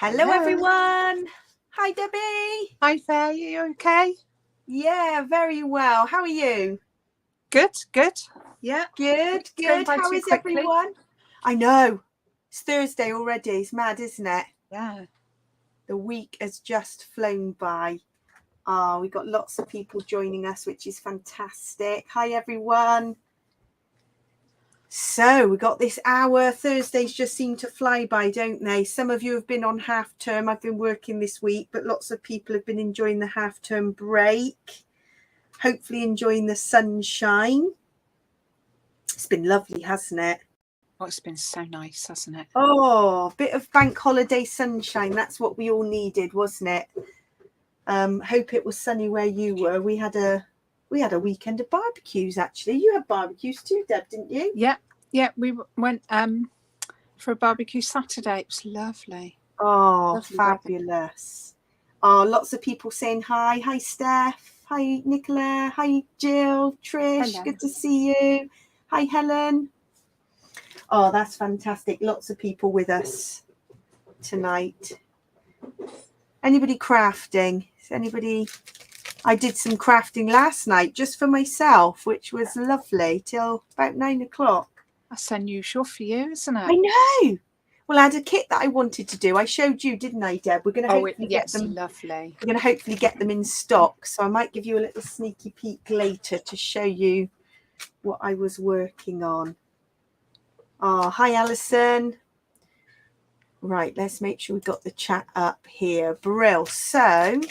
Hello, everyone. Hi, Debbie. Hi, Faye. Are you okay? Yeah, very well. How are you? Good, good. Yeah, good, good. How is quickly. Everyone? I know. It's Thursday already. It's mad, isn't it? Yeah. The week has just flown by. We've got lots of people joining us, which is fantastic. Hi, everyone. So we got this hour. Thursdays just seem to fly by, don't they? Some of you have been on half term. I've been working this week, but lots of people have been enjoying the half term break. Hopefully enjoying the sunshine. It's been lovely, hasn't it? Oh, it's been so nice, hasn't it? Oh, a bit of bank holiday sunshine. That's what we all needed, wasn't it? Hope it was sunny where you were. We had a weekend of barbecues, actually. You had barbecues too, Deb, didn't you? Yeah, we went for a barbecue Saturday. It was lovely. Oh, Lovely fabulous. Oh, lots of people saying hi. Hi, Steph. Hi, Nicola. Hi, Jill. Trish. Hello. Good to see you. Hi, Helen. Oh, that's fantastic. Lots of people with us tonight. Anybody crafting? Is anybody? I did some crafting last night just for myself, which was lovely, till about 9 o'clock. That's unusual for you, isn't it? I know. Well, I had a kit that I wanted to do. I showed you, didn't I, Deb? We're going to hopefully get them. Lovely. We're going to hopefully get them in stock. So I might give you a little sneaky peek later to show you what I was working on. Oh, hi, Alison. Right, let's make sure we've got the chat up here. Brill. So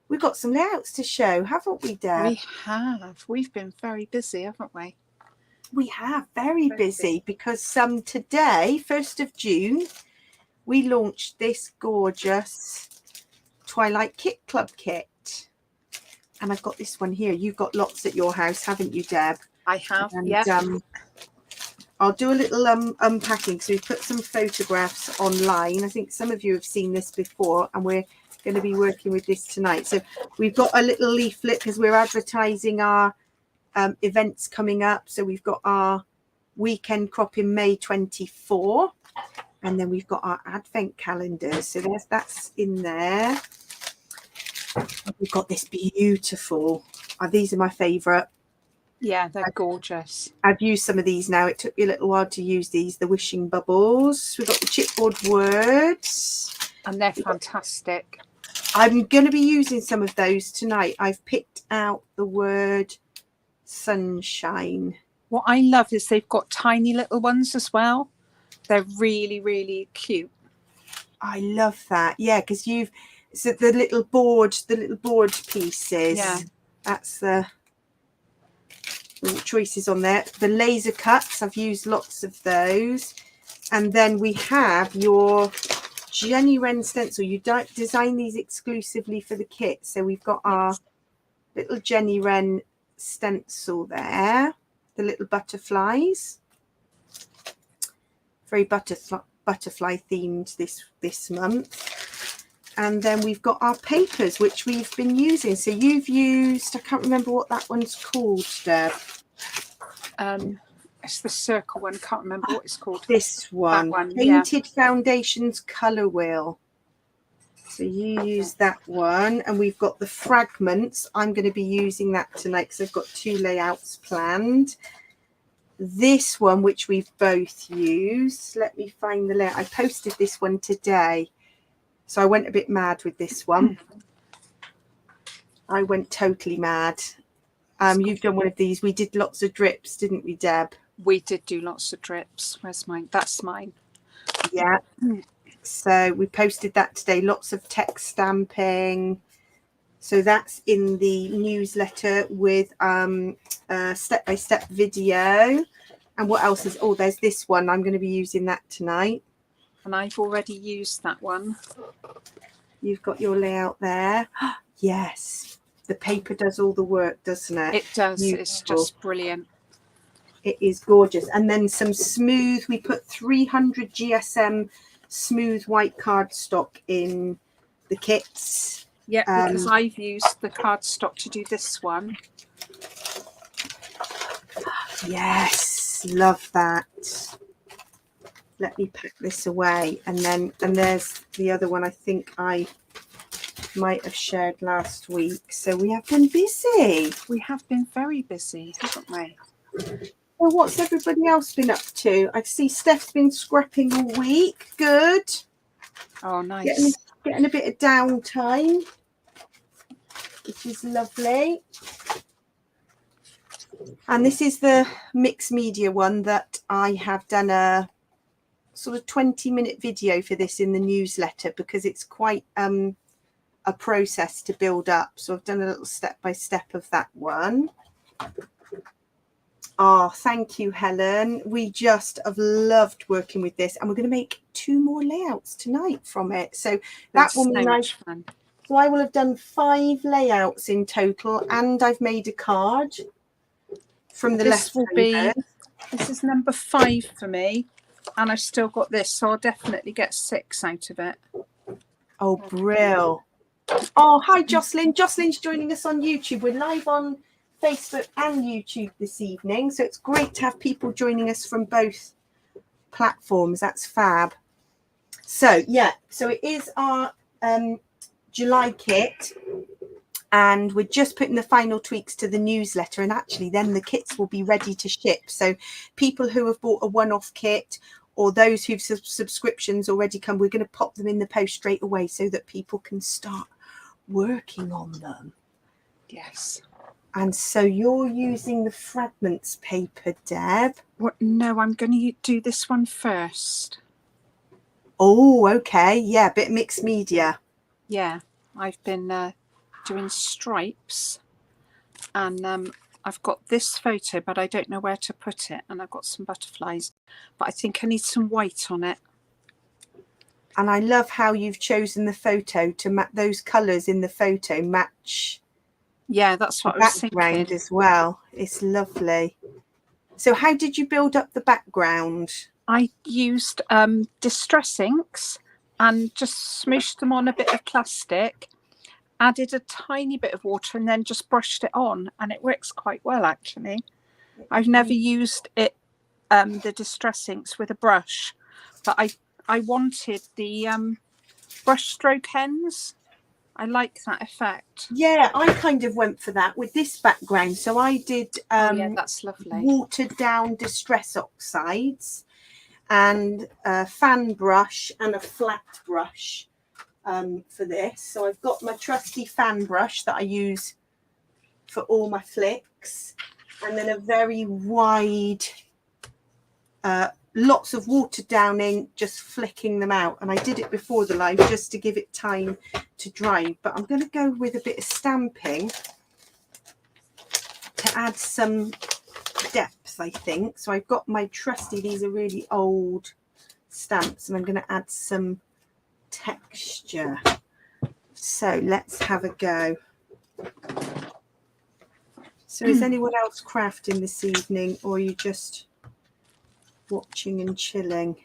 we've got some layouts to show, haven't we, Deb? We have. We've been very busy, haven't we? We have, very busy because today, 1st of June, we launched this gorgeous Twilight Kit Club kit. And I've got this one here. You've got lots at your house, haven't you, Deb? I have, and, yeah. I'll do a little unpacking because we've put some photographs online. I think some of you have seen this before, and we're going to be working with this tonight. So we've got a little leaflet because we're advertising our events coming up. So we've got our weekend crop in May 24, and then we've got our advent calendar. So that's in there. We've got this beautiful. These are my favourite. Yeah, they're gorgeous. I've used some of these now. It took me a little while to use these. The wishing bubbles. We've got the chipboard words. And they're fantastic. I'm going to be using some of those tonight. I've picked out the word sunshine. What I love is they've got tiny little ones as well. They're really, really cute. I love that. Yeah, because so the little board pieces. Yeah. That's the choices on there. The laser cuts, I've used lots of those. And then we have your Jenny Wren stencil. You design these exclusively for the kit. So we've got our little Jenny Wren stencil there. The little butterflies. Very butterfly themed this month. And then we've got our papers, which we've been using. So you've used, I can't remember what that one's called, Deb. It's the circle one. Can't remember what it's called. This one. Painted Foundations Colour Wheel. So you use that one. And we've got the fragments. I'm going to be using that tonight because I've got 2 layouts planned. This one, which we've both used. Let me find the layout. I posted this one today. So I went a bit mad with this one. I went totally mad. You've done one of these. We did lots of drips, didn't we, Deb? We did do lots of drips. Where's mine? That's mine. Yeah. So we posted that today. Lots of text stamping. So that's in the newsletter with a step-by-step video. And what else is? Oh, there's this one. I'm going to be using that tonight. And I've already used that one. You've got your layout there. Yes. The paper does all the work, doesn't it? It does. Beautiful. It's just brilliant. It is gorgeous. And then some smooth, we put 300 GSM smooth white cardstock in the kits. Yeah, because I've used the cardstock to do this one. Yes, love that. Let me pack this away. And there's The other one I think I might have shared last week. So we have been busy. We have been very busy, haven't we? Well, what's everybody else been up to? I see Steph's been scrapping all week. Good. Oh, nice. Getting a bit of downtime, which is lovely. And this is the mixed media one that I have done a sort of 20-minute video for this in the newsletter, because it's quite a process to build up. So I've done a little step-by-step of that one. Oh, thank you, Helen. We just have loved working with this, and we're going to make 2 more layouts tonight from it. So that will mean I will have done 5 layouts in total, and I've made a card from the leftovers. This is number 5 for me, and I've still got this, so I'll definitely get 6 out of it. Oh, brill. Oh, hi, Jocelyn. Jocelyn's joining us on YouTube. We're live on Facebook and YouTube this evening, so it's great to have people joining us from both platforms. That's fab. So yeah, so it is our July kit, and we're just putting the final tweaks to the newsletter, and actually then the kits will be ready to ship. So people who have bought a one-off kit, or those whose subscriptions already come, we're going to pop them in the post straight away so that people can start working on them. Yes. And so you're using the fragments paper, Deb? What? No, I'm going to do this one first. Oh, okay. Yeah, a bit mixed media. Yeah, I've been doing stripes, and I've got this photo, but I don't know where to put it, and I've got some butterflies, but I think I need some white on it. And I love how you've chosen the photo to match those colours in the photo match. Yeah, that's what I was thinking as well. It's lovely. So how did you build up the background? I used distress inks and just smooshed them on a bit of plastic, added a tiny bit of water, and then just brushed it on, and it works quite well, actually. I've never used it, the distress inks with a brush, but I wanted the brush stroke ends. I like that effect. Yeah, I kind of went for that with this background. So I did yeah, that's lovely. Watered down distress oxides and a fan brush and a flat brush for this. So I've got my trusty fan brush that I use for all my flicks, and then a very wide lots of watered down ink, just flicking them out. And I did it before the live just to give it time to dry, but I'm going to go with a bit of stamping to add some depth, I think. So I've got my trusty, these are really old stamps, and I'm going to add some texture. So let's have a go. So is anyone else crafting this evening, or are you just watching and chilling?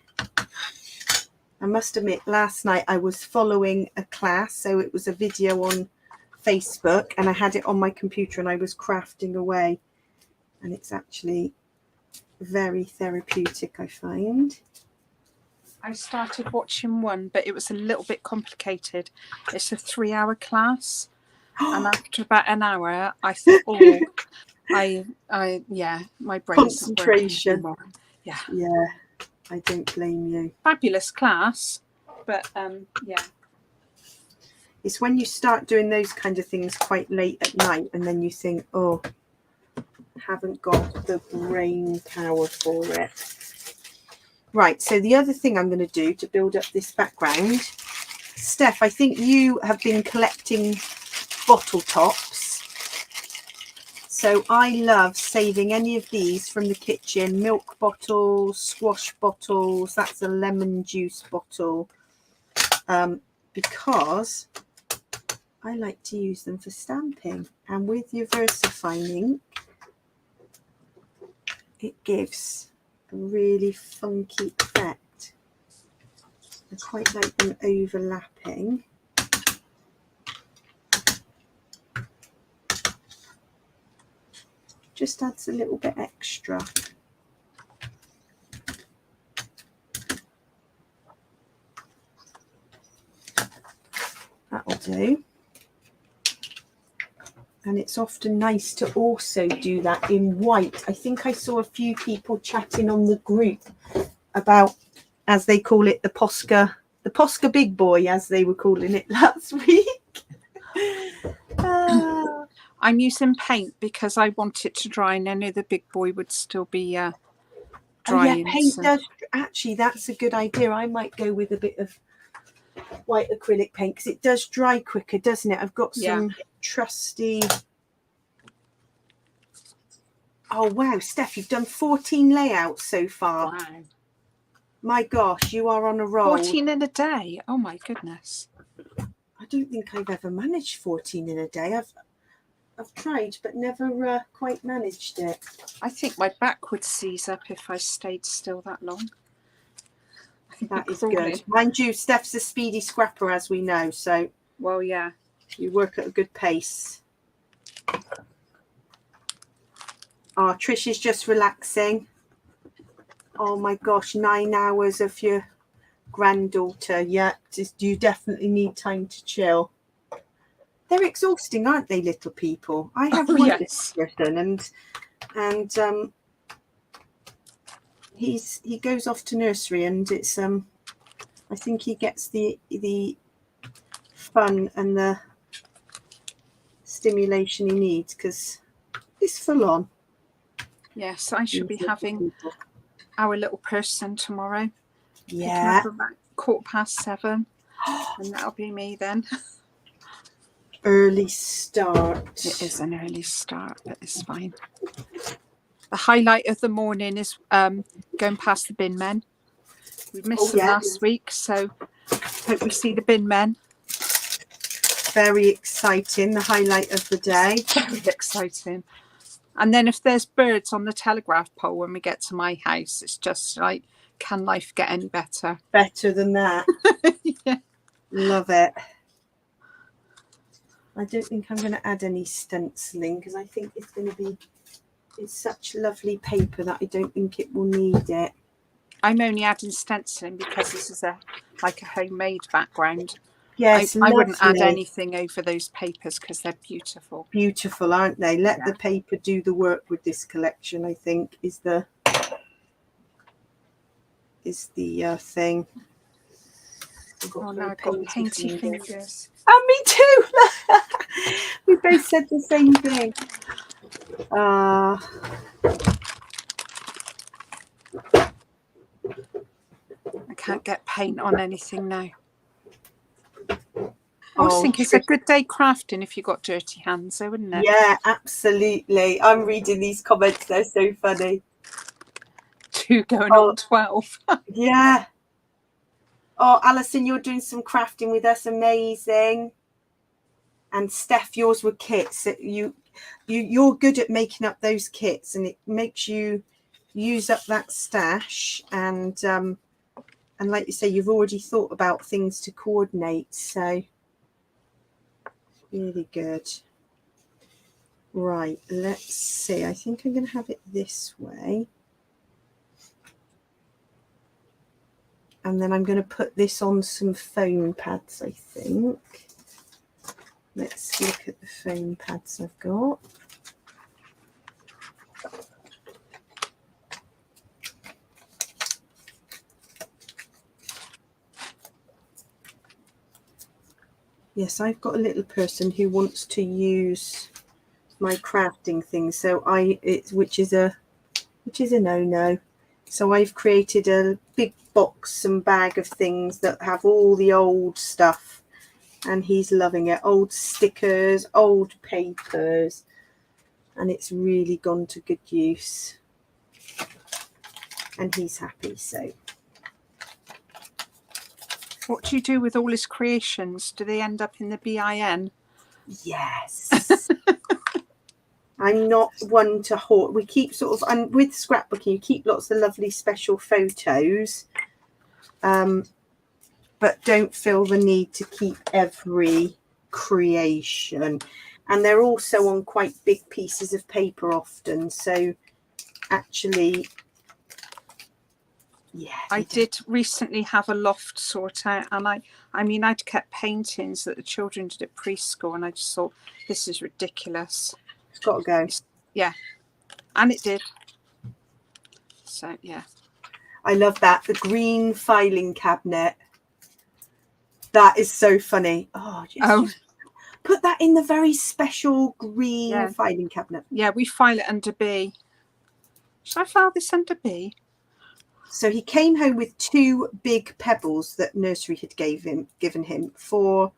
I must admit, last night I was following a class, so it was a video on Facebook, and I had it on my computer and I was crafting away, and it's actually very therapeutic, I find. I started watching one, but it was a little bit complicated. It's a 3-hour class, and after about an hour I thought, oh, yeah, my brain's concentration. Yeah, I don't blame you. Fabulous class, but yeah, it's when you start doing those kind of things quite late at night, and then you think, oh, haven't got the brain power for it. Right, so the other thing I'm going to do to build up this background, Steph, I think you have been collecting bottle tops. So I love saving any of these from the kitchen, milk bottles, squash bottles, that's a lemon juice bottle, because I like to use them for stamping. And with your VersaFine ink, it gives a really funky effect. I quite like them overlapping. Just adds a little bit extra. do. And it's often nice to also do that in white. I think I saw a few people chatting on the group about, as they call it, the Posca Big Boy, as they were calling it last week. I'm using paint because I want it to dry, and I know the Big Boy would still be drying. Paint does. Actually, that's a good idea. I might go with a bit of white acrylic paint because it does dry quicker, doesn't it? I've got some trusty. Oh wow, Steph, you've done 14 layouts so far. Wow. My gosh, you are on a roll. 14 in a day. Oh my goodness. I don't think I've ever managed 14 in a day. I've tried, but never quite managed it. I think my back would seize up if I stayed still that long. That is good. Mind you, Steph's a speedy scrapper, as we know. So, well, yeah, you work at a good pace. Oh, Trish is just relaxing. Oh my gosh, 9 hours of your granddaughter. Yeah, you definitely need time to chill. They're exhausting, aren't they, little people? I have one little person, and he goes off to nursery, and it's I think he gets the fun and the stimulation he needs because it's full on. Yes, I should be having our little person tomorrow. Yeah. Picking up about 7:15, and that'll be me then. Early start. It is an early start, but it's fine. The highlight of the morning is going past the bin men. We missed them last week, so hope we see the bin men. Very exciting, the highlight of the day. Very exciting. And then if there's birds on the telegraph pole when we get to my house, it's just like, can life get any better? Better than that. Yeah. Love it. I don't think I'm going to add any stenciling because I think it's going to be, it's such lovely paper that I don't think it will need it. I'm only adding stenciling because this is like a homemade background. Yes, I wouldn't add anything over those papers because they're beautiful. Beautiful, aren't they? Let the paper do the work with this collection, I think, is the thing. Oh no, I've got painty fingers. Oh, me too. We both said the same thing. I can't get paint on anything now. I was thinking it's a good day crafting if you've got dirty hands, though, wouldn't it? Yeah, absolutely. I'm reading these comments. They're so funny. 2 going on 12. Yeah. Oh, Alison, you're doing some crafting with us. Amazing. And Steph, yours were kits. You're good at making up those kits, and it makes you use up that stash. And like you say, you've already thought about things to coordinate. So really good. Right, let's see. I think I'm going to have it this way. And then I'm going to put this on some foam pads, I think. Let's look at the foam pads I've got. Yes, I've got a little person who wants to use my crafting things, so which is a no-no. So I've created a big box and bag of things that have all the old stuff, and he's loving it. Old stickers, old papers, and it's really gone to good use. And he's happy, so. What do you do with all his creations? Do they end up in the bin? Yes. I'm not one to hoard. We keep sort of, and with scrapbooking, you keep lots of lovely special photos, but don't feel the need to keep every creation. And they're also on quite big pieces of paper often. So actually, Yeah, I did recently have a loft sort out, and I mean, I'd kept paintings that the children did at preschool, and I just thought, this is ridiculous. It's got to go. Yeah, and it did. So, yeah. I love that. The green filing cabinet. That is so funny. Oh, just put that in the very special green filing cabinet. Yeah, we file it under B. Should I file this under B? So he came home with 2 big pebbles that nursery had given him for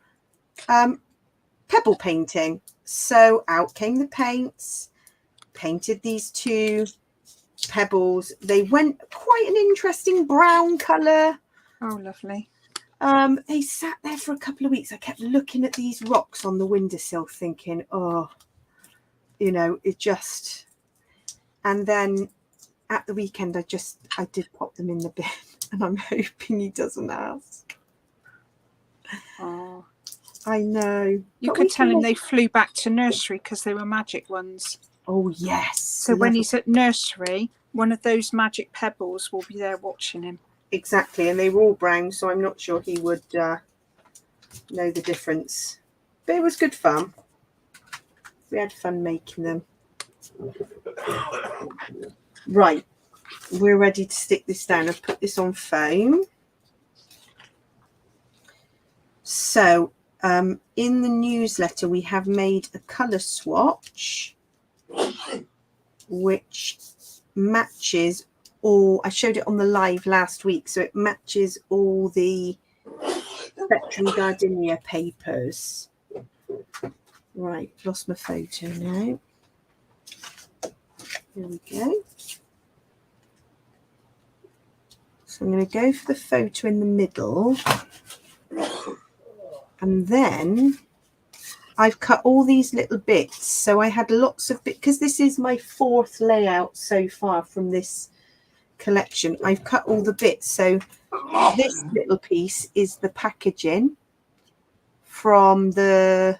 pebble painting. So out came the paints, painted these 2 pebbles. They went quite an interesting brown colour. Oh, lovely. They sat there for a couple of weeks. I kept looking at these rocks on the windowsill thinking, oh, you know, it just... And then at the weekend, I did pop them in the bin, and I'm hoping he doesn't ask. Oh, I know. you could tell him they flew back to nursery because they were magic ones. Oh, yes. So when he's at nursery, one of those magic pebbles will be there watching him. Exactly, and they were all brown, so I'm not sure he would know the difference. But it was good fun. We had fun making them. Right, we're ready to stick this down. I've put this on foam. So in the newsletter, we have made a colour swatch which matches all... I showed it on the live last week, so it matches all the Spectrum Gardenia papers. Right, lost my photo now. There we go. So I'm going to go for the photo in the middle. And then I've cut all these little bits. So I had lots of bits, because this is my 4th layout so far from this collection. I've cut all the bits. So this little piece is the packaging from the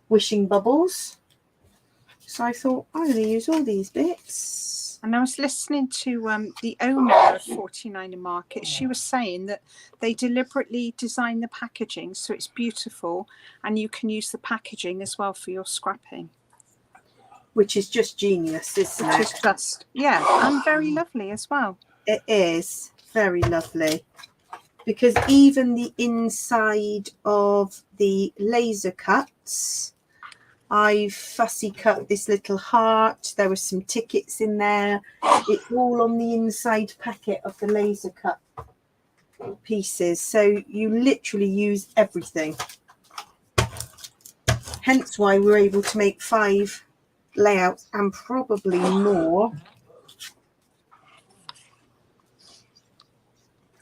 Wishing Bubbles. So I thought, I'm going to use all these bits. And I was listening to the owner of 49er Market. She was saying that they deliberately design the packaging so it's beautiful, and you can use the packaging as well for your scrapping. Which is just genius, isn't it? Which is just, yeah, and very lovely as well. It is very lovely. Because even the inside of the laser cuts, I've fussy cut this little heart. There were some tickets in there. It's all on the inside packet of the laser cut pieces. So you literally use everything. Hence why we're able to make 5 layouts and probably more.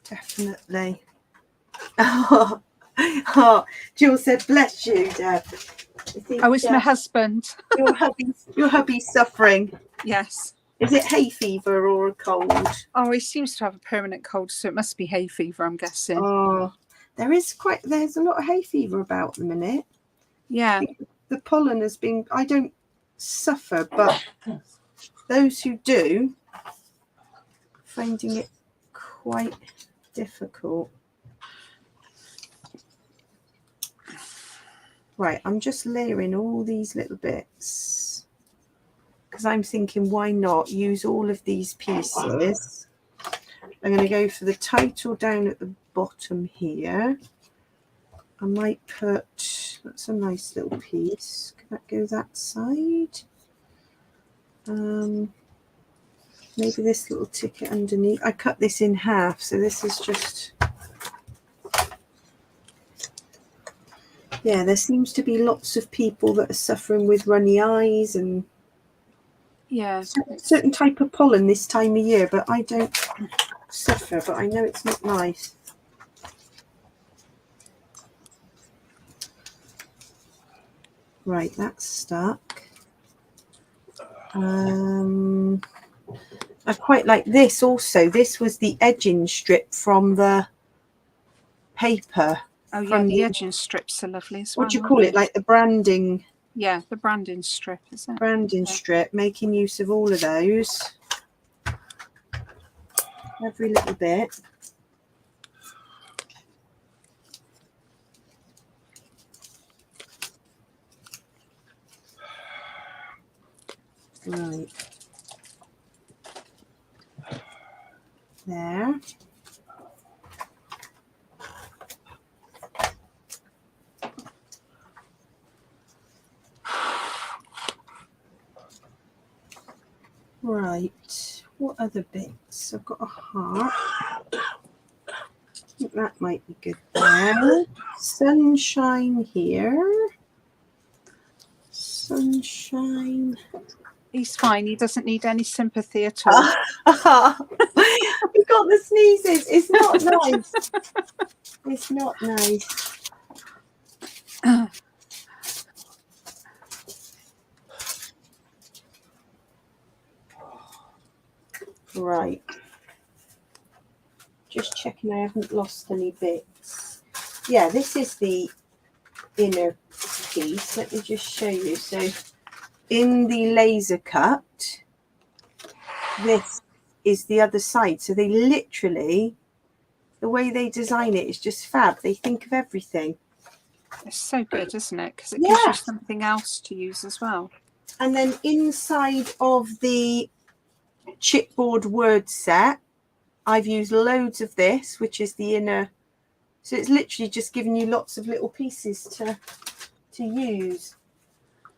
Definitely. Oh, Jill said, bless you, Deb. Oh, it's my husband. Your hubby's suffering. Yes. Is it hay fever or a cold? Oh, he seems to have a permanent cold, so it must be hay fever, I'm guessing. Oh, there's a lot of hay fever about at the minute. Yeah. The pollen has been, I don't suffer, but those who do, finding it quite difficult. Right, I'm just layering all these little bits because I'm thinking, why not use all of these pieces? I'm going to go for the title down at the bottom here. I might put, that's a nice little piece. Can that go that side? Maybe this little ticket underneath. I cut this in half, so this is just... Yeah, there seems to be lots of people that are suffering with runny eyes and certain type of pollen this time of year, but I don't suffer, but I know it's not nice. Right, that's stuck. I quite like this also. This was the edging strip from the paper. Oh, yeah, the edging strips are lovely as well. What do you call it? Like the branding? Yeah, the branding strip, isn't it? Branding strip, making use of all of those. every little bit. Right. There. Right. What other bits? I've got a heart. I think that might be good there. Sunshine here. Sunshine. He's fine. He doesn't need any sympathy at all. We've got the sneezes. It's not nice. It's not nice. Right. Just checking I haven't lost any bits. Yeah, this is the inner piece. Let me just show you. So in the laser cut, this is the other side. So they literally, the way they design it is just fab. They think of everything. It's so good, isn't it? Because it gives you something else to use as well. And then inside of the chipboard word set, I've used loads of this, which is the inner. So it's literally just giving you lots of little pieces to use.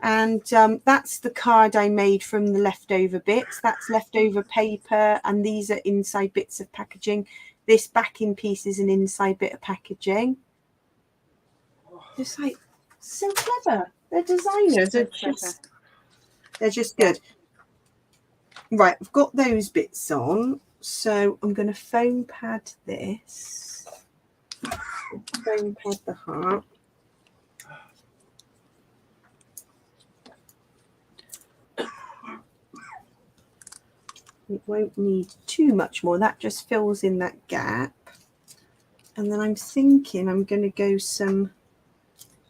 And that's the card I made from the leftover bits. That's leftover paper, and these are inside bits of packaging. This backing piece is an inside bit of packaging. Just like, so clever. They're designers. They're just good. Right, I've got those bits on. So I'm going to foam pad this. Foam pad the heart. It won't need too much more. That just fills in that gap. And then I'm thinking I'm going to go some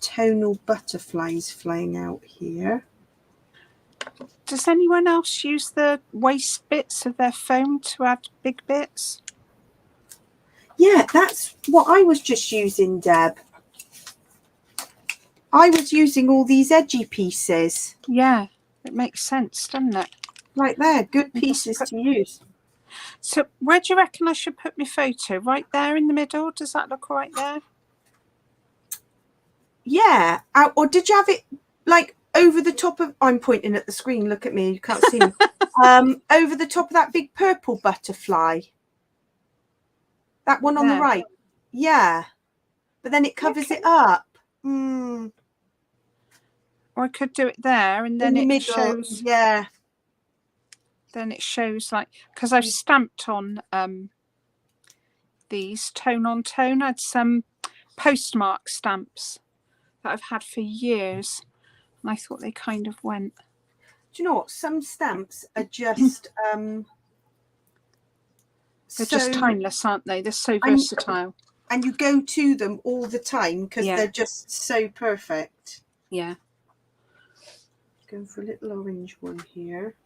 tonal butterflies flying out here. Does anyone else use the waste bits of their foam to add big bits? Yeah, that's what I was just using, Deb. I was using all these edgy pieces. Yeah, it makes sense, doesn't it? Right there, good pieces to use. So where do you reckon I should put my photo? Right there in the middle? Does that look right there? Yeah, or did you have it like over the top of, I'm pointing at the screen, look at me, you can't see me. Over the top of that big purple butterfly. That one on the right. Yeah. But then it covers it up. Or I could do it there, and then it shows. Yeah. Then it shows, like, because I've stamped on these tone on tone. I had some postmark stamps that I've had for years, and I thought they kind of went. Do you know what? Some stamps are just they're just timeless, aren't they? They're so versatile. And you go to them all the time because they're just so perfect. Yeah. Going for a little orange one here.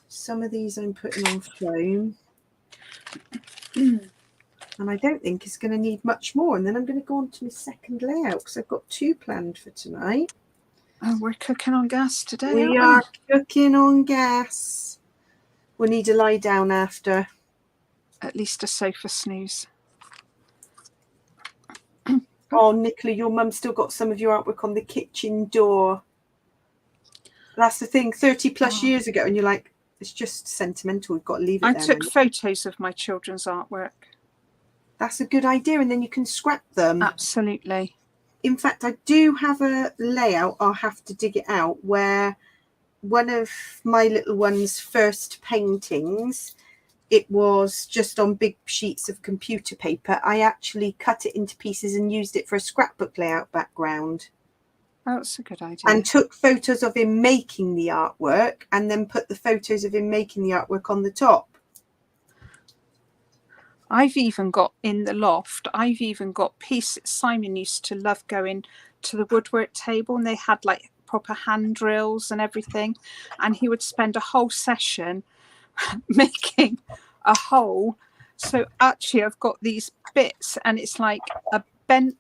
Some of these I'm putting on foam. And I don't think it's going to need much more. And then I'm going to go on to my second layout because I've got 2 planned for tonight. Oh, we're cooking on gas today. We are cooking on gas. We'll need to lie down after. At least a sofa snooze. Oh, Nicola, your mum's still got some of your artwork on the kitchen door. That's the thing, 30 plus years ago, and you're like, it's just sentimental. We've got to leave it there. I took photos of my children's artwork. That's a good idea, and then you can scrap them. Absolutely. In fact, I do have a layout, I'll have to dig it out, where one of my little one's first paintings, it was just on big sheets of computer paper. I actually cut it into pieces and used it for a scrapbook layout background. Oh, that's a good idea. And took photos of him making the artwork and then put the photos of him making the artwork on the top. I've even got in the loft, I've even got pieces. Simon used to love going to the woodwork table, and they had like proper hand drills and everything. And he would spend a whole session making a hole. So actually I've got these bits and it's like a bent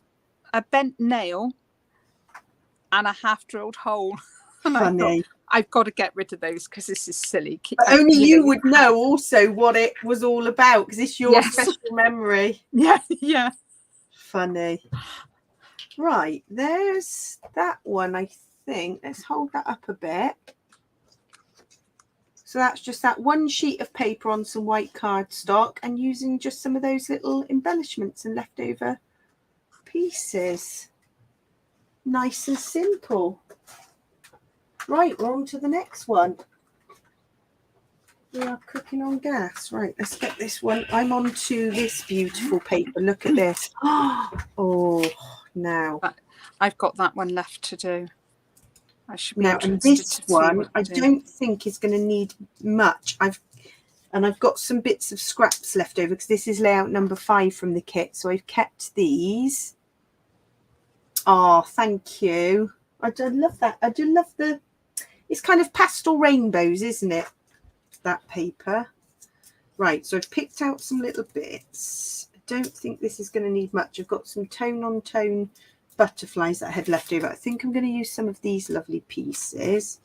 nail and a half drilled hole. And I thought, I've got to get rid of those because this is silly. But only you would know also what it was all about because it's your special memory. Yeah, yeah. Funny. Right, there's that one, I think. Let's hold that up a bit. So that's just that one sheet of paper on some white cardstock and using just some of those little embellishments and leftover pieces. Nice and simple. Right, we're on to the next one. We are cooking on gas. Right, let's get this one. I'm on to this beautiful paper. Look at this. Oh, now. I've got that one left to do. I should be now, and this one I don't think is going to need much. I've got some bits of scraps left over because this is layout number 5 from the kit. So I've kept these. Oh, thank you. I do love that. I do love the, it's kind of pastel rainbows, isn't it? That paper. Right, so I've picked out some little bits. I don't think this is going to need much. I've got some tone on tone butterflies that I had left over. I think I'm going to use some of these lovely pieces.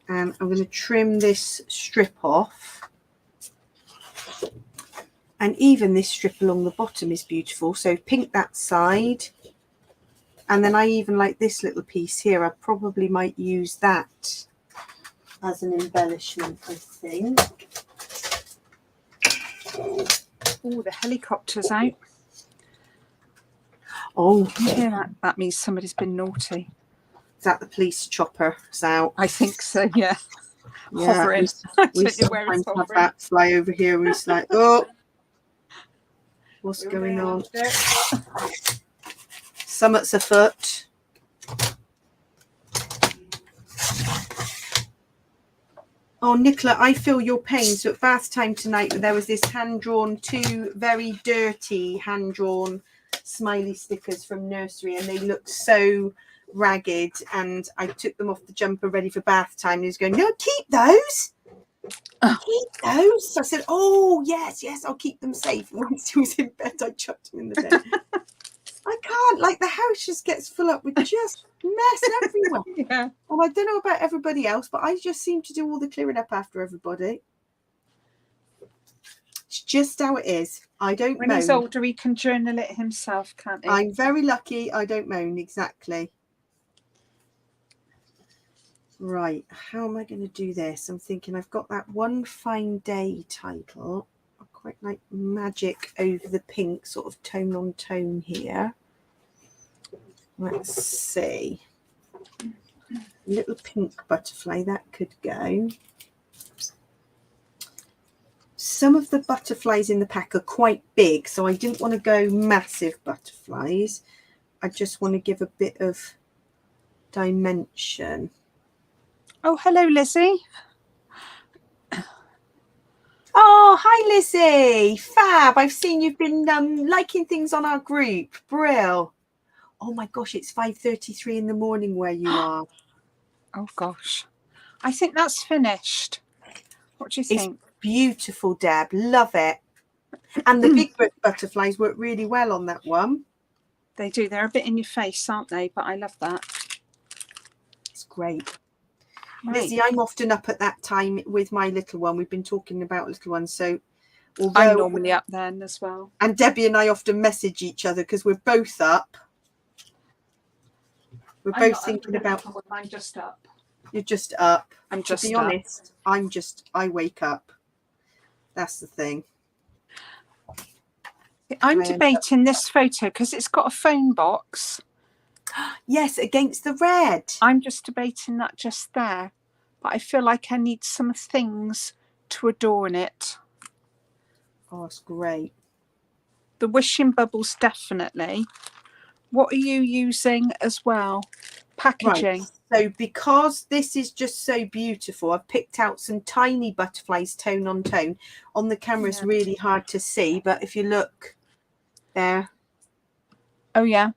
And I'm going to trim this strip off. And even this strip along the bottom is beautiful. So pink that side. And then I even like this little piece here. I probably might use that as an embellishment, I think. Oh, the helicopter's out. Oh, yeah, that means somebody's been naughty. Is that the police chopper? It's out. I think so, yeah. Yeah, hovering. we sometimes have that fly over here and it's like, oh, what's going on? Summit's afoot. Oh, Nicola, I feel your pain. So at bath time tonight, there was this hand-drawn, 2 very dirty hand-drawn smiley stickers from nursery, and they looked so ragged. And I took them off the jumper ready for bath time. And he was going, no, keep those. Keep those. So I said, oh, yes, I'll keep them safe. And once he was in bed, I chucked him in the bed. I can't, like, the house just gets full up with just mess everywhere. Yeah. And I don't know about everybody else, but I just seem to do all the clearing up after everybody. It's just how it is. I don't moan. When he's older, he can journal it himself, can't he? I'm very lucky. I don't moan, exactly. Right, how am I going to do this? I'm thinking I've got that One Fine Day title. I quite like magic over the pink, sort of tone on tone here. Let's see. Little pink butterfly, that could go. Some of the butterflies in the pack are quite big, so I didn't want to go massive butterflies. I just want to give a bit of dimension. Oh, hello, Lizzie. Oh, hi, Lizzie. Fab. I've seen you've been liking things on our group. Brill. Oh, my gosh, it's 5:33 in the morning where you are. Oh, gosh. I think that's finished. What do you think? It's beautiful, Deb. Love it. And the big butterflies work really well on that one. They do. They're a bit in your face, aren't they? But I love that. It's great. Right. Lizzie, I'm often up at that time with my little one. We've been talking about little ones. So I'm normally up then as well. And Debbie and I often message each other because we're both up. We're both thinking about. I'm just up. You're just up. I'm just to be honest, I wake up. That's the thing. I'm debating this photo because it's got a phone box. Yes, against the red. I'm just debating that just there. But I feel like I need some things to adorn it. Oh, it's great. The wishing bubbles, definitely. What are you using as well? Packaging. Right. So because this is just so beautiful, I've picked out some tiny butterflies tone on tone. On the camera, it's really hard to see, but if you look there. Oh, yeah.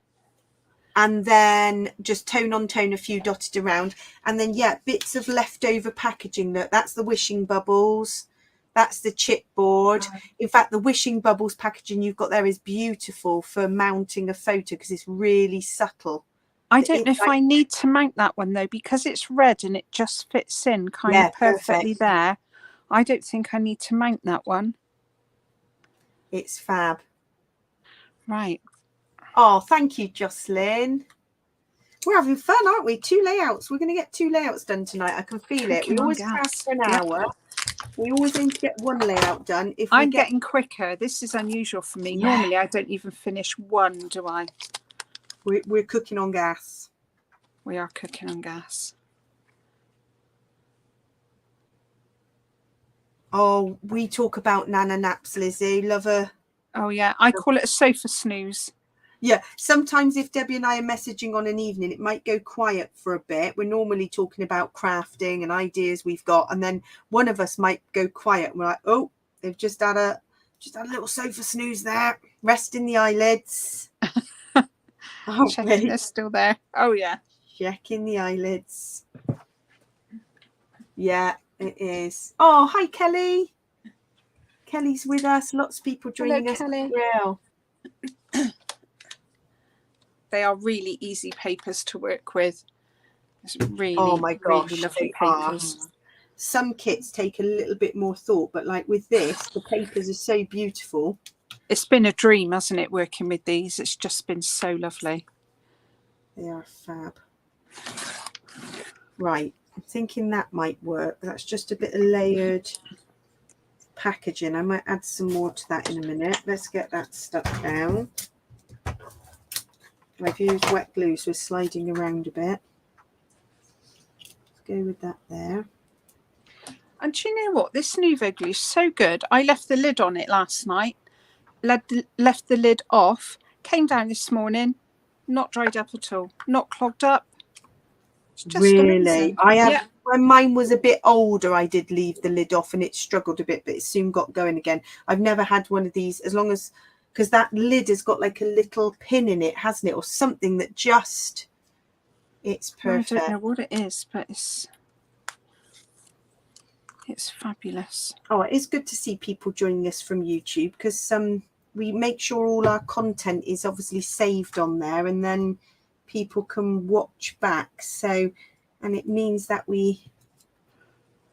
and then just tone on tone, a few dotted around, and then bits of leftover packaging. That's the wishing bubbles, that's the chipboard. In fact, the wishing bubbles packaging you've got there is beautiful for mounting a photo because it's really subtle. I don't know if I need to mount that one though, because it's red and it just fits in kind of perfectly there. I don't think I need to mount that one. It's fab. Right. Oh, thank you, Jocelyn. We're having fun, aren't we? 2 layouts. We're going to get 2 layouts done tonight. I can feel it. We always craft for an hour. We always aim to get 1 layout done. I'm getting quicker. This is unusual for me. Normally, I don't even finish 1, do I? We're cooking on gas. We are cooking on gas. Oh, we talk about Nana naps, Lizzie. Love her. Oh, yeah. I call it a sofa snooze. Yeah. Sometimes if Debbie and I are messaging on an evening, it might go quiet for a bit. We're normally talking about crafting and ideas we've got. And then one of us might go quiet. And we're like, oh, they've just had a little sofa snooze there. Resting the eyelids. Checking they're still there. Oh, yeah. Checking the eyelids. Yeah, it is. Oh, hi, Kelly. Kelly's with us. Lots of people joining us. Kelly. Well, they are really easy papers to work with. It's really, oh my gosh, really lovely papers. Some kits take a little bit more thought, but like with this, the papers are so beautiful. It's been a dream, hasn't it, working with these? It's just been so lovely. They are fab. Right, I'm thinking that might work. That's just a bit of layered packaging. I might add some more to that in a minute. Let's get that stuck down. I've used wet glue, so it's sliding around a bit. Let's go with that there. And do you know what? This Nouveau glue is so good. I left the lid on it last night, left the lid off, came down this morning, not dried up at all, not clogged up. It's just really amazing. I have when mine was a bit older, I did leave the lid off and it struggled a bit, but it soon got going again. I've never had one of these as long as, because that lid has got like a little pin in it, hasn't it, or something that just, it's perfect. I don't know what it is, but it's fabulous. Oh, it is good to see people joining us from YouTube, because we make sure all our content is obviously saved on there and then people can watch back. So, and it means that we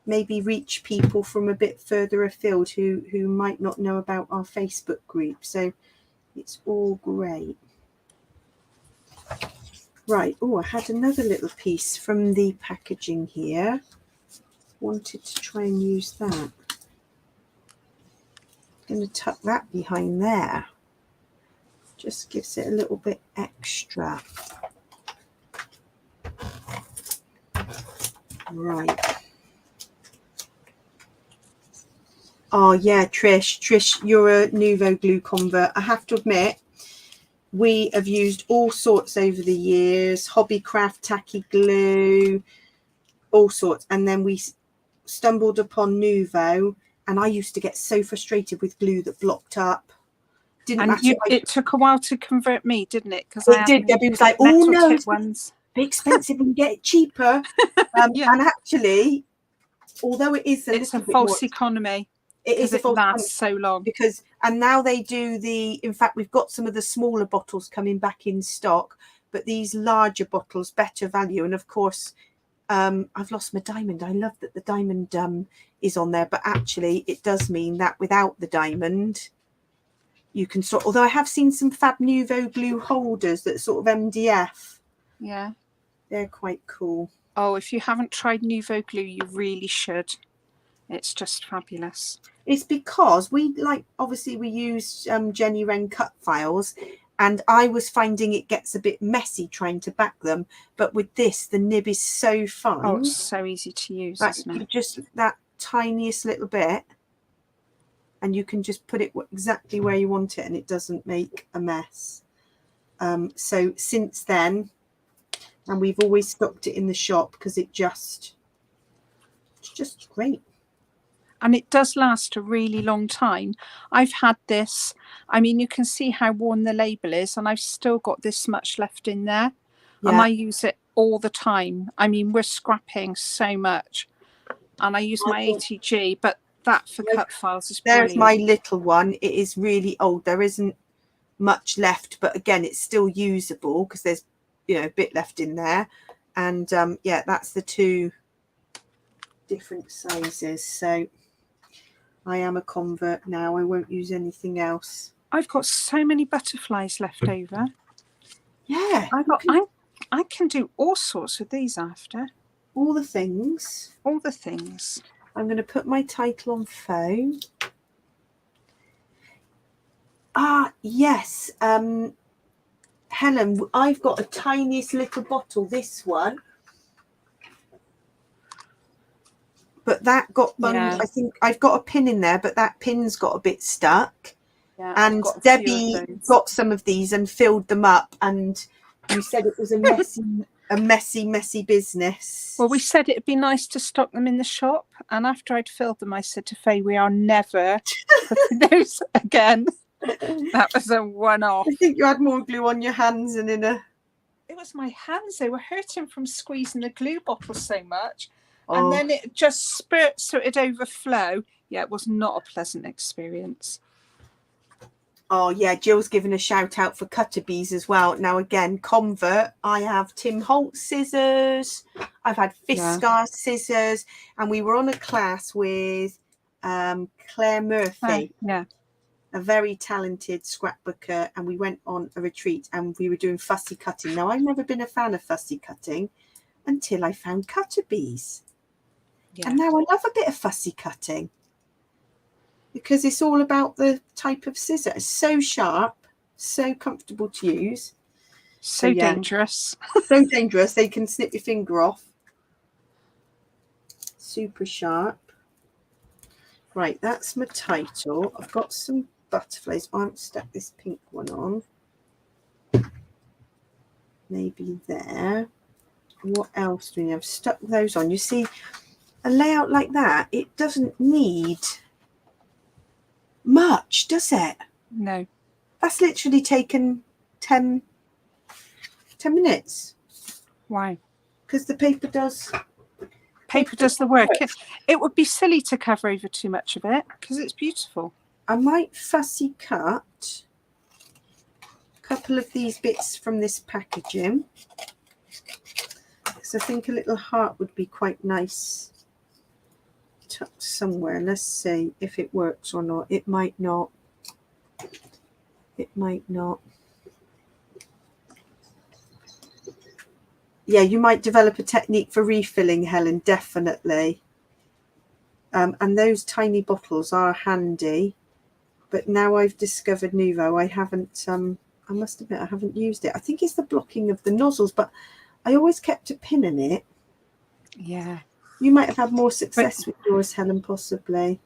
maybe reach people from a bit further afield who might not know about our Facebook group. So it's all great. Right. Oh, I had another little piece from the packaging here. Wanted to try and use that. I'm going to tuck that behind there. Just gives it a little bit extra. Right. Oh yeah, Trish, you're a Nouveau glue convert. I have to admit, we have used all sorts over the years, Hobbycraft, tacky glue, all sorts, and then we stumbled upon Nouveau, and I used to get so frustrated with glue that blocked up. It took a while to convert me, didn't it? Because it did. Debbie was like, "Oh no, it's ones. Be expensive and get it cheaper." And actually, although it's a false economy. It is a false economy so long and now they do in fact, we've got some of the smaller bottles coming back in stock, but these larger bottles, better value. And of course, I've lost my diamond. I love that the diamond is on there, but actually it does mean that without the diamond, you can although I have seen some fab Nouveau glue holders that sort of MDF. Yeah, they're quite cool. Oh, if you haven't tried Nouveau glue, you really should. It's just fabulous. It's because obviously we use Jenny Wren Cutfiles, and I was finding it gets a bit messy trying to back them, but with this the nib is so fine. Oh, it's so easy to use, isn't it? Just that tiniest little bit and you can just put it exactly where you want it and it doesn't make a mess. So since then, and we've always stocked it in the shop because it's just great. and it does last a really long time. I've had this, I mean, you can see how worn the label is, and I've still got this much left in there. And Yeah. I use it all the time. I mean, we're scrapping so much, and I use my ATG, but that for Cutfiles is There's brilliant. my little one. It is really old. There isn't much left, but again, it's still usable because there's, you know, a bit left in there. And yeah, that's the 2 different sizes. So I am a convert now. I won't use anything else. I've got so many butterflies left over. Yeah, I can do all sorts with these after. All the things. All the things. I'm going to put my title on foam. Ah, yes. Helen, I've got a tiniest little bottle, this one. But that got bunged. I think I've got a pin in there, but that pin's got a bit stuck. Yeah, and Debbie got some of these and filled them up, and you said it was a messy business. Well, we said it'd be nice to stock them in the shop, and after I'd filled them, I said to Faye, we are never putting those again. That was a one-off. I think you had more glue on your hands and in a... It was my hands. They were hurting from squeezing the glue bottle so much. And then it just spurts, so it'd overflow. Yeah, it was not a pleasant experience. Oh, yeah, Jill's given a shout out for cutter bees as well. Now, again, convert, I have Tim Holt scissors. I've had Fiskar scissors. And we were on a class with Claire Murphy. Yeah. A very talented scrapbooker, and we went on a retreat and we were doing fussy cutting. Now, I've never been a fan of fussy cutting until I found cutter bees. Yeah. And now I love a bit of fussy cutting because it's all about the type of scissor. It's so sharp, so comfortable to use. So dangerous. So dangerous. They can snip your finger off. Super sharp. Right, that's my title. I've got some butterflies. I haven't stuck this pink one on. Maybe there. What else do we have? Stuck those on. You see, a layout like that, it doesn't need much, does it? No. That's literally taken 10 minutes. Why? Because the paper does the work. It would be silly to cover over too much of it because it's beautiful. I might fussy cut a couple of these bits from this packaging. Because I think a little heart would be quite nice tucked somewhere. Let's see if it works or not. It might not. It might not. Yeah, you might develop a technique for refilling, Helen, definitely. And those tiny bottles are handy. But now I've discovered Nuvo, I must admit, I haven't used it. I think it's the blocking of the nozzles, but I always kept a pin in it. Yeah. You might have had more success with yours, Helen, possibly.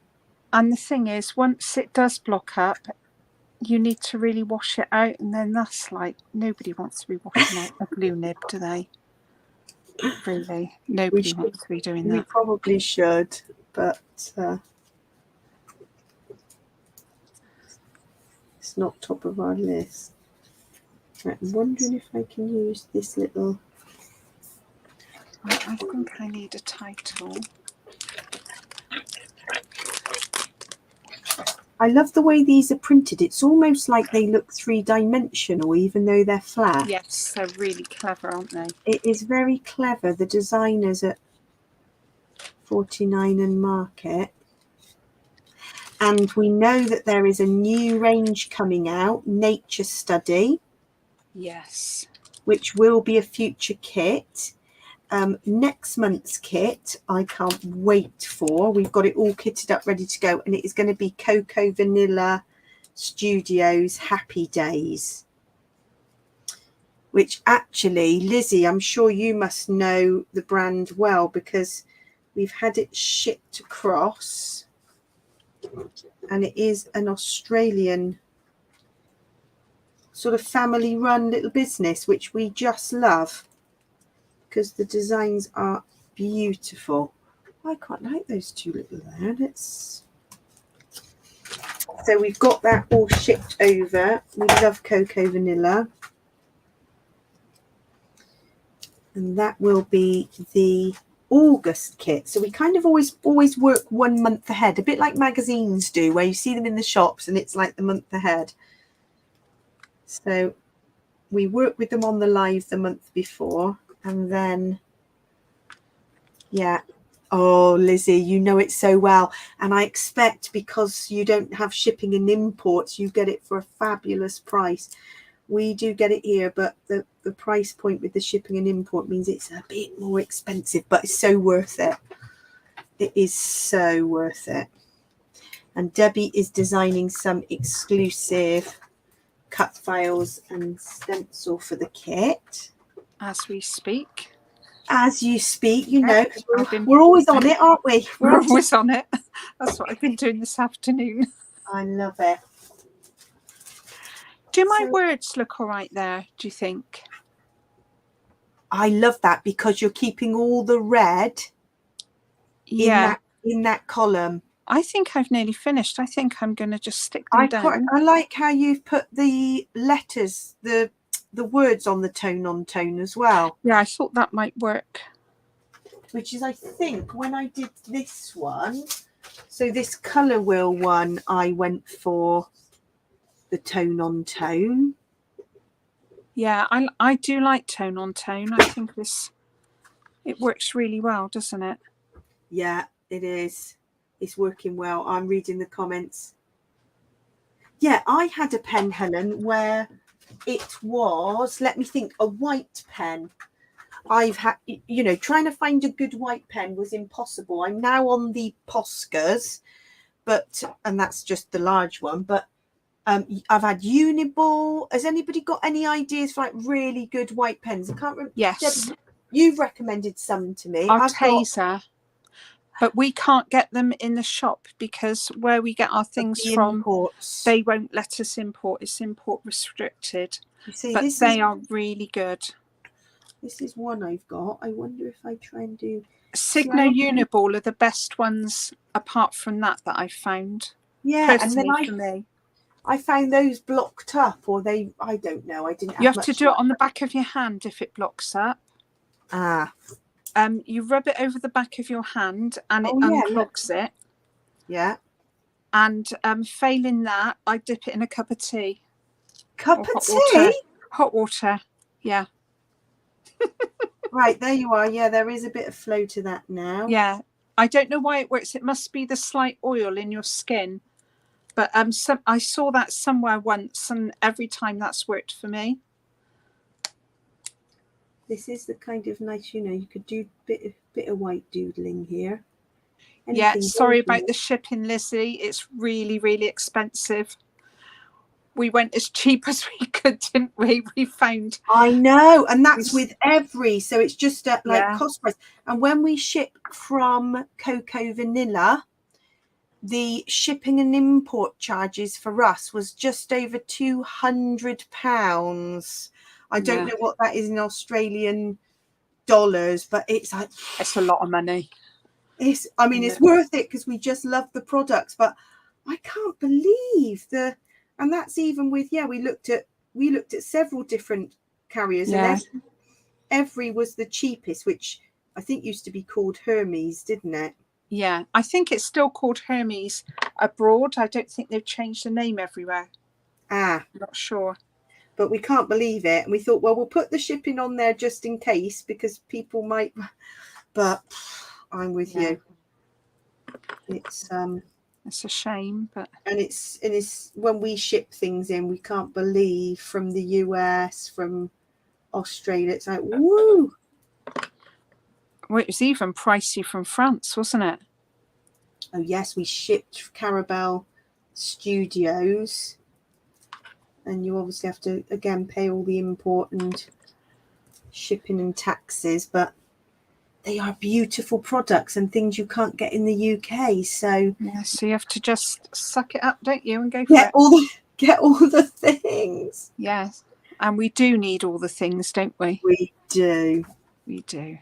And the thing is, once it does block up, you need to really wash it out. And then that's like, nobody wants to be washing out a glue nib, do they? Really, nobody wants to be doing that. We probably should, but it's not top of our list. Right, I'm wondering if I can use this little... I think I need a title. I love the way these are printed. It's almost like they look three-dimensional, even though they're flat. Yes, they're really clever, aren't they? It is very clever. The designers at 49 and Market. And we know that there is a new range coming out, Nature Study. Yes. Which will be a future kit. Next month's kit, I can't wait for. We've got it all kitted up, ready to go. And it is going to be Cocoa Vanilla Studios Happy Days. Which actually, Lizzie, I'm sure you must know the brand well because we've had it shipped across. And it is an Australian sort of family run little business, which we just love because the designs are beautiful. I quite like those two little there. So we've got that all shipped over. We love cocoa vanilla. And that will be the August kit. So we kind of always work 1 month ahead, a bit like magazines do, where you see them in the shops and it's like the month ahead. So we work with them on the live the month before, and then, yeah. Oh, Lizzie, you know it so well. And I expect because you don't have shipping and imports, you get it for a fabulous price. We do get it here, but the price point with the shipping and import means it's a bit more expensive, but it's so worth it. It is so worth it. And Debbie is designing some exclusive cut files and stencil for the kit. As we speak. As you speak, you know, Yeah, we're always on it, aren't we? We're always on it. That's what I've been doing this afternoon. I love it. Do my words look all right there, do you think? I love that because you're keeping all the red in that column. I think I've nearly finished. I think I'm going to just stick them down. I like how you've put the letters, the words on the tone on tone as well. Yeah, I thought that might work. Which is, I think, when I did this one, so this colour wheel one, I went for the tone on tone. Yeah, I do like tone on tone. I think it works really well, doesn't it? Yeah, it is. It's working well. I'm reading the comments. Yeah, I had a pen, Helen, where it was, let me think, a white pen. I've had, you know, trying to find a good white pen was impossible. I'm now on the Poscas, and that's just the large one, but I've had Uniball. Has anybody got any ideas for like really good white pens? I can't remember. Yes. Debbie, you've recommended some to me. Arteza. But we can't get them in the shop because where we get our things from, imports. They won't let us import. It's import restricted. You see, but they are really good. This is one I've got. I wonder if I try and do... Signo Uniball are the best ones apart from that I found. Yeah, personally, and then for me. I found those blocked up, or I don't know. I didn't. You have to do it on the back of your hand if it blocks up. Ah. You rub it over the back of your hand and it unclogs it. Yeah. And failing that, I dip it in a cup of tea. Cup of tea? Water. Hot water. Yeah. Right, there you are. Yeah, there is a bit of flow to that now. Yeah. I don't know why it works. It must be the slight oil in your skin. But I saw that somewhere once, and every time that's worked for me. This is the kind of nice, you know, you could do bit of white doodling here. Yeah, sorry about the shipping, Lizzie. It's really, really expensive. We went as cheap as we could, didn't we? We found. I know, and that's with every, so it's just at like cost price. And when we ship from Cocoa Vanilla, the shipping and import charges for us was just over £200. I don't know what that is in Australian dollars, but it's like it's a lot of money. It's worth it because we just love the products. But I can't believe and that's even with we looked at several different carriers, and every was the cheapest, which I think used to be called Hermes, didn't it? Yeah, I think it's still called Hermes abroad. I don't think they've changed the name everywhere. I'm not sure. But we can't believe it. And we thought, well, we'll put the shipping on there just in case, because people might. But I'm with you. It's a shame, but it's when we ship things in, we can't believe, from the US, from Australia. It's like, woo. Well, it was even pricey from France, wasn't it? Oh yes, we shipped Carabelle Studios, and you obviously have to again pay all the import and shipping and taxes, but they are beautiful products and things you can't get in the UK. So so you have to just suck it up, don't you, and go for it. Get all the things. Yes, and we do need all the things, don't we? We do. We do.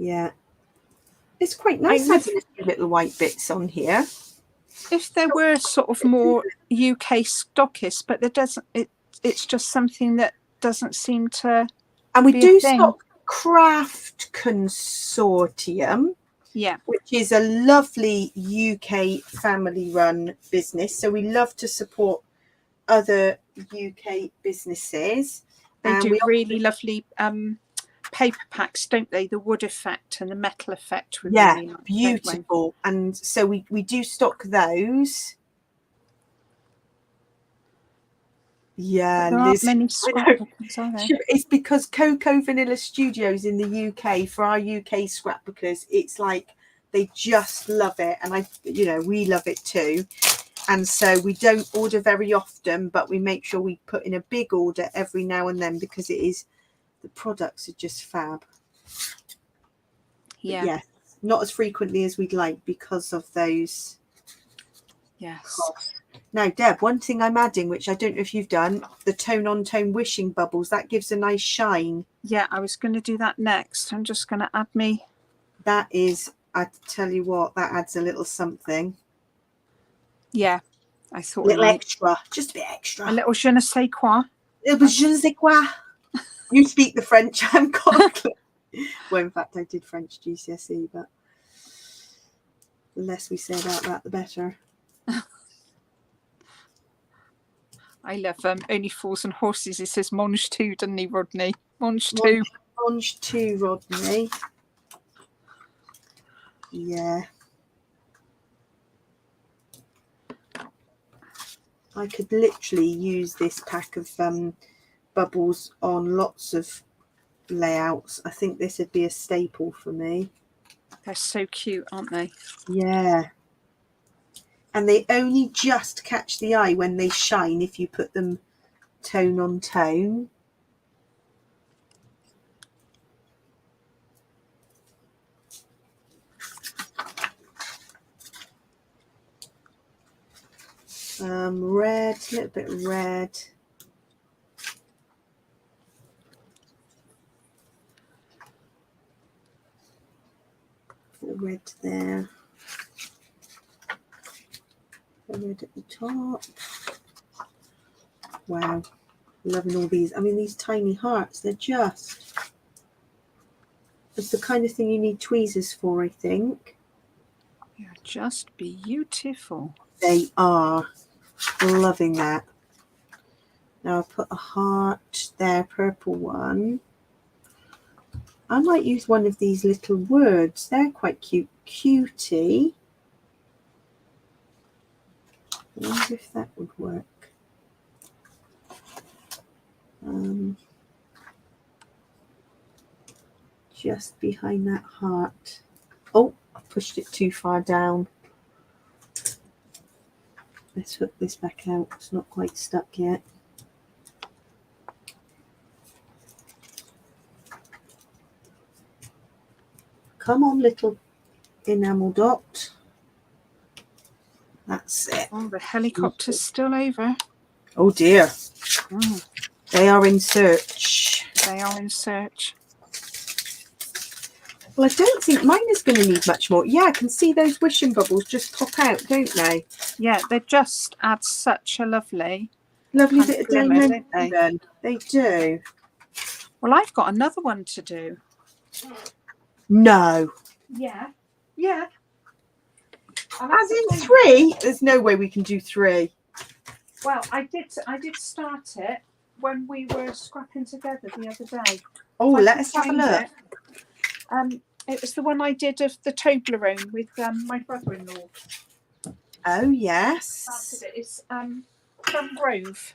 Yeah. It's quite nice having a few little white bits on here. If there were sort of more UK stockists, but there doesn't. It's just something that doesn't seem to. And we be a do thing. stock Craft Consortium, Yeah, which is a lovely UK family-run business. So we love to support other UK businesses. they do really lovely paper packs, don't they? The wood effect and the metal effect. Yeah, really nice, beautiful. And so we do stock those. Yeah, there aren't many scrapbookers, are there? It's because Cocoa Vanilla Studios in the UK, for our UK scrapbookers, it's like they just love it, and we love it too. And so we don't order very often, but we make sure we put in a big order every now and then, because the products are just fab. Yeah. But yes, not as frequently as we'd like because of those. Yes. Costs. Now, Deb, one thing I'm adding, which I don't know if you've done, the tone on tone wishing bubbles, that gives a nice shine. Yeah, I was going to do that next. I'm just going to add me. That is, I tell you what, that adds a little something. Yeah, I thought a little extra, just a bit extra. A little je ne sais quoi. Je ne sais quoi. You speak the French, I'm got. Well, in fact, I did French GCSE, but the less we say about that, the better. I love Only Fools and Horses. It says Monge 2, doesn't he, Rodney? Monge 2. Monge 2, Rodney. Yeah. I could literally use this pack of bubbles on lots of layouts. I think this would be a staple for me. They're so cute, aren't they? Yeah. And they only just catch the eye when they shine if you put them tone on tone. Red, a little bit red. The red there. The red at the top. Wow, loving all these. I mean, these tiny hearts, it's the kind of thing you need tweezers for, I think. They're just beautiful. They are. Loving that. Now I'll put a heart there, purple one. I might use one of these little words. They're quite cute. Cutie. I wonder if that would work. Just behind that heart. Oh, I pushed it too far down. Let's hook this back out. It's not quite stuck yet. Come on, little enamel dot. That's it. Oh, the helicopter's still over. Oh dear. Mm. They are in search. They are in search. Well, I don't think mine is going to need much more. Yeah, I can see those wishing bubbles just pop out, don't they? Yeah, they just add such a lovely bit of glimmer, diamond. don't they? They do. Well, I've got another one to do. No. Yeah. Yeah. As in 3? There's no way we can do 3. Well, I did start it when we were scrapping together the other day. Oh, let us have a look. It was the one I did of the Toblerone with my brother-in-law. Oh yes. It's Plum Grove,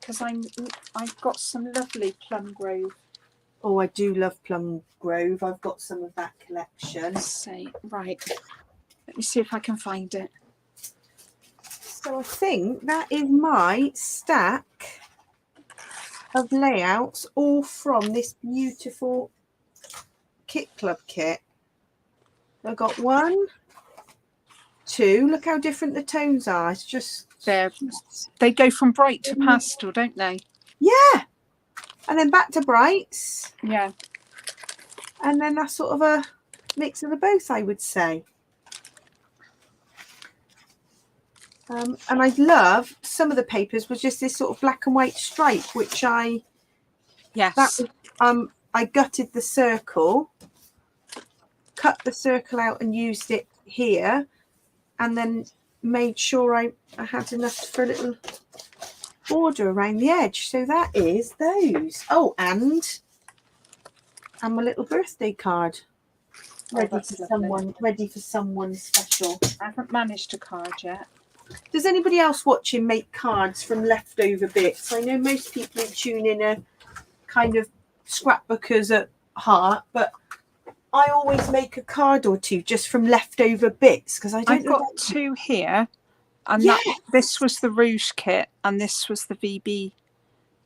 because I've got some lovely Plum Grove. Oh, I do love Plum Grove. I've got some of that collection. Right. Let me see if I can find it. So I think that is my stack of layouts, all from this beautiful Kit Club kit. I've got 1, 2. Look how different the tones are. It's just they go from bright to pastel, don't they? Yeah. And then back to brights. Yeah. And then that's sort of a mix of the both, I would say. And I love some of the papers was just this sort of black and white stripe, which I gutted the circle, cut the circle out and used it here, and then made sure I had enough for a little border around the edge. So that is those. Oh, and my little birthday card ready for someone, ready for someone special. I haven't managed a card yet. Does anybody else watching make cards from leftover bits? I know most people who tune in are kind of scrapbookers at heart, but I always make a card or two just from leftover bits because I've got two here, and this was the Rouge kit and this was the VB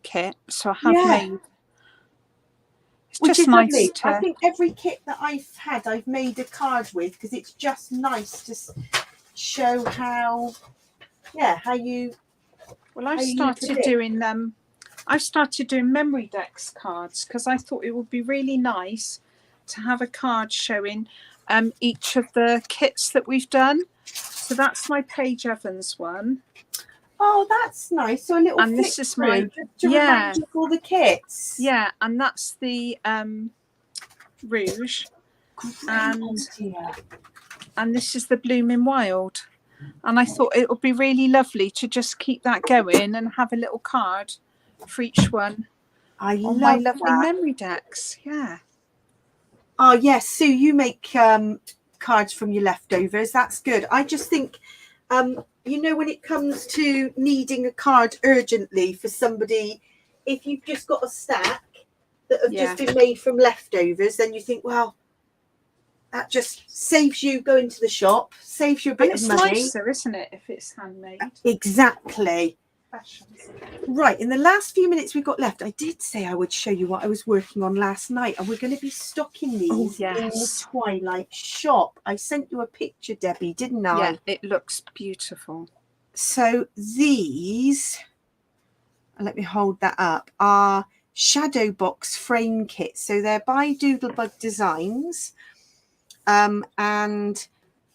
kit. So I have made. It's which just is nice lovely. to. I think every kit that I've had, I've made a card with because it's just nice to show how. Yeah, how you. Well, I've started doing them. I've started doing memory decks cards because I thought it would be really nice to have a card showing each of the kits that we've done. So that's my Paige Evans one. Oh, that's nice. So a little. And this is my to remind you of all the kits. Yeah, and that's the Rouge, and this is the Blooming Wild. And I thought it would be really lovely to just keep that going and have a little card for each one. I love my lovely memory decks. Yeah. Oh yes, Sue, you make cards from your leftovers. That's good. I just think, you know, when it comes to needing a card urgently for somebody, if you've just got a stack that have just been made from leftovers, then you think, well, that just saves you going to the shop, saves you a bit of money. It's nicer, isn't it, if it's handmade? Exactly. Right, in the last few minutes we've got left, I did say I would show you what I was working on last night, and we're going to be stocking these in the Twilight shop. I sent you a picture, Debbie, didn't I? Yeah, it looks beautiful. So these, let me hold that up, are shadow box frame kits. So they're by Doodlebug Designs. And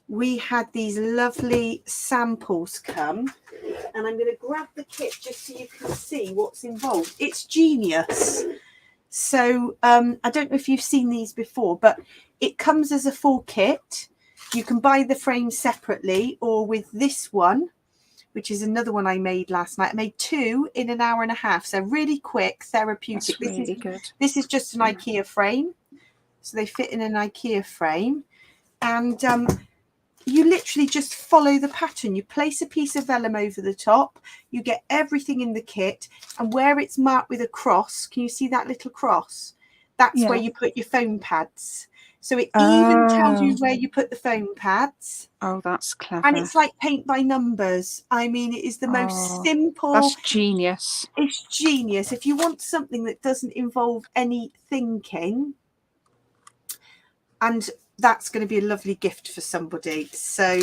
we had these lovely samples come, and I'm going to grab the kit just so you can see what's involved. It's genius. So I don't know if you've seen these before, but it comes as a full kit. You can buy the frame separately or with this one, which is another one I made last night. I made two in an hour and a half, so really quick, therapeutic. That's really good. This is just an IKEA frame. So they fit in an IKEA frame, and you literally just follow the pattern. You place a piece of vellum over the top, you get everything in the kit, and where it's marked with a cross, can you see that little cross? That's where you put your foam pads. So it even tells you where you put the foam pads. Oh, that's clever. And it's like paint by numbers. I mean, it is the most simple. That's genius. It's genius. If you want something that doesn't involve any thinking, and that's going to be a lovely gift for somebody. So,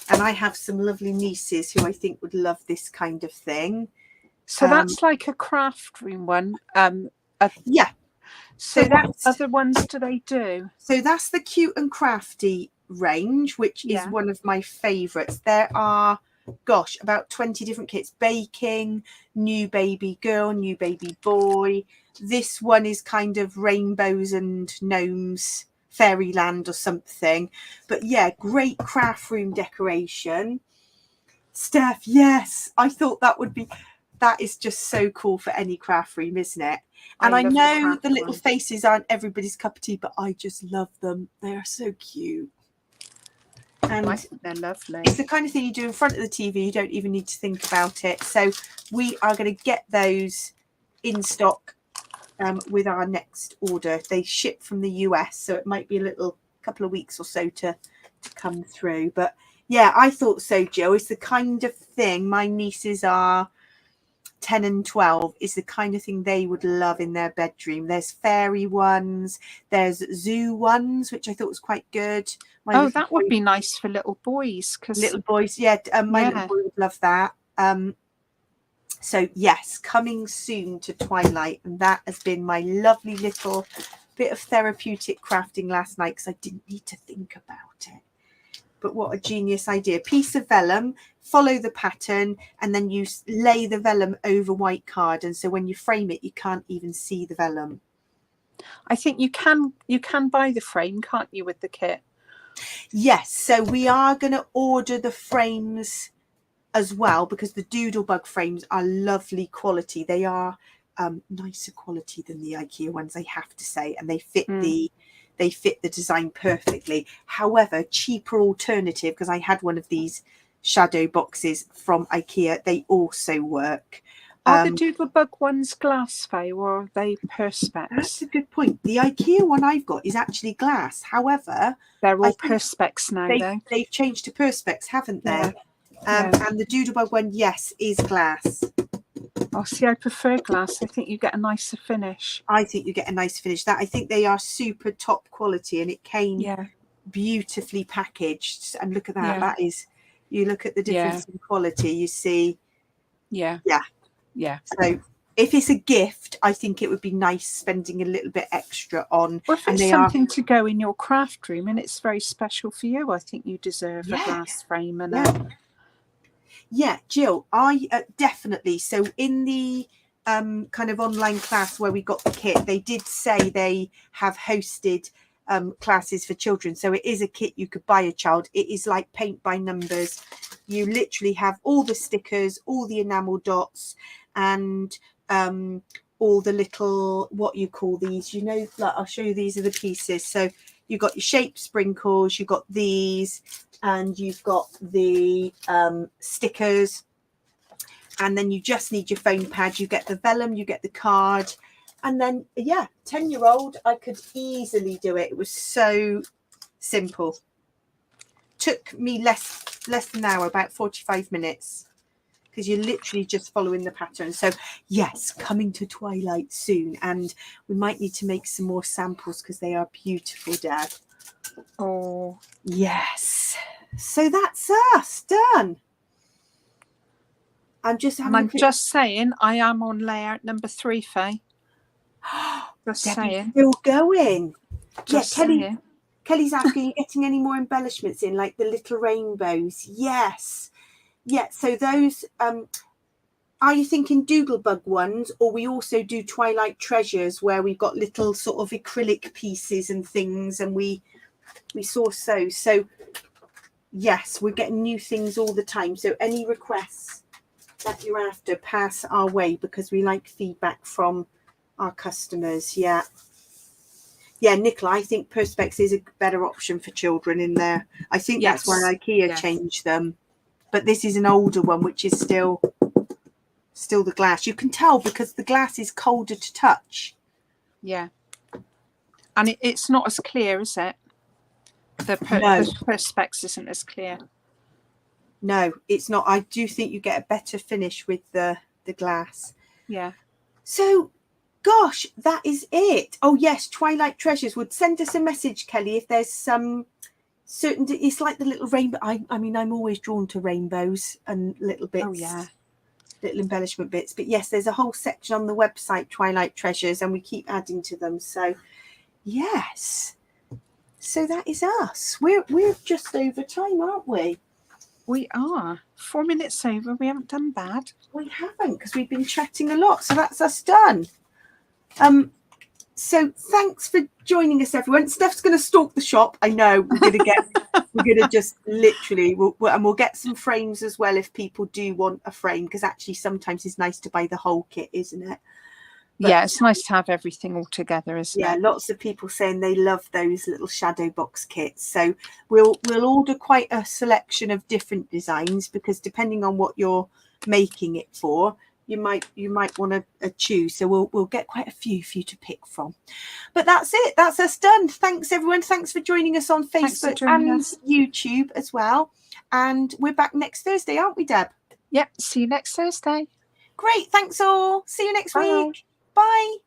and I have some lovely nieces who I think would love this kind of thing. So that's like a craft room one. Yeah. So what other ones do they do? So that's the Cute and Crafty range, which is one of my favourites. There are, gosh, about 20 different kits. Baking, new baby girl, new baby boy. This one is kind of rainbows and gnomes, fairyland or something. But yeah, great craft room decoration. Steph, yes, I thought that would be, that is just so cool for any craft room, isn't it? And I know the little faces aren't everybody's cup of tea, but I just love them. They are so cute. And I think they're lovely. It's the kind of thing you do in front of the TV. You don't even need to think about it. So we are going to get those in stock with our next order. They ship from the US, so it might be a little couple of weeks or so to come through. But yeah, I thought so, Jill. It's the kind of thing my nieces are 10 and 12 is the kind of thing they would love in their bedroom. There's fairy ones, there's zoo ones, which I thought was quite good. That would be nice for little boys, because little boys, my little boy would love that. So yes, coming soon to Twilight, and that has been my lovely little bit of therapeutic crafting last night because I didn't need to think about it. But what a genius idea. Piece of vellum, follow the pattern, and then you lay the vellum over white card. And so when you frame it, you can't even see the vellum. I think you can buy the frame, can't you, with the kit? Yes, so we are going to order the frames as well, because the Doodlebug frames are lovely quality. They are nicer quality than the IKEA ones, I have to say, and they fit the design perfectly. However, cheaper alternative, because I had one of these shadow boxes from IKEA, they also work. Are the Doodlebug ones glass, Faye, or are they perspex? That's a good point. The IKEA one I've got is actually glass. However, they're all perspex now, though. They've changed to perspex, haven't they? Yeah. And the Doodlebug one, yes, is glass. Oh, see, I prefer glass. I think you get a nicer finish. I think you get a nice finish. That I think they are super top quality, and it came beautifully packaged. And look at that. Yeah. That is, you look at the difference in quality, you see. Yeah. So if it's a gift, I think it would be nice spending a little bit extra on. Or if it's something to go in your craft room and it's very special for you, I think you deserve a glass frame and Yeah, Jill, I definitely. So in the kind of online class where we got the kit, they did say they have hosted classes for children. So it is a kit you could buy a child. It is like paint by numbers. You literally have all the stickers, all the enamel dots, and all the little, what you call these, you know, like I'll show you, these are the pieces. So you've got your shape sprinkles, you've got these, and you've got the stickers, and then you just need your foam pad. You get the vellum, you get the card, and then 10-year-old, I could easily do it. It was so simple. Took me less than an hour, about 45 minutes, because you're literally just following the pattern. So yes, coming to Twilight soon, and we might need to make some more samples because they are beautiful, Dad. Oh yes. So that's us done. I'm just saying, I am on layout number 3, Faye. Just saying. Still going. Just saying. Kelly's asking, are you getting any more embellishments in, like the little rainbows? Yes. Yeah, so those, are you thinking Doodlebug ones, or we also do Twilight Treasures where we've got little sort of acrylic pieces and things, and we source those. So yes, we're getting new things all the time. So any requests that you're after, pass our way, because we like feedback from our customers. Yeah, Nicola, I think perspex is a better option for children in there. I think that's why IKEA changed them. But this is an older one, which is still the glass. You can tell because the glass is colder to touch. Yeah. And it's not as clear, is it? The perspex isn't as clear. No, it's not. I do think you get a better finish with the glass. Yeah. So, gosh, that is it. Oh, yes, Twilight Treasures would send us a message, Kelly, if there's some certain... It's like the little rainbow. I mean, I'm always drawn to rainbows and little bits. Oh, yeah. Little embellishment bits. But, yes, there's a whole section on the website, Twilight Treasures, and we keep adding to them. So, yes. So that is us. We're just over time, aren't we? We are 4 minutes over. We haven't done bad. We haven't, because we've been chatting a lot. So that's us done. So thanks for joining us, everyone. Steph's going to stalk the shop. I know we're going to just literally, we'll get some frames as well if people do want a frame, because actually sometimes it's nice to buy the whole kit, isn't it? But, yeah, it's nice to have everything all together, isn't it? Yeah, lots of people saying they love those little shadow box kits. So we'll order quite a selection of different designs, because depending on what you're making it for, you might want to choose. So we'll get quite a few for you to pick from. But that's it. That's us done. Thanks, everyone. Thanks for joining us on Facebook and YouTube as well. And we're back next Thursday, aren't we, Deb? Yep. See you next Thursday. Great. Thanks all. See you next week. Bye.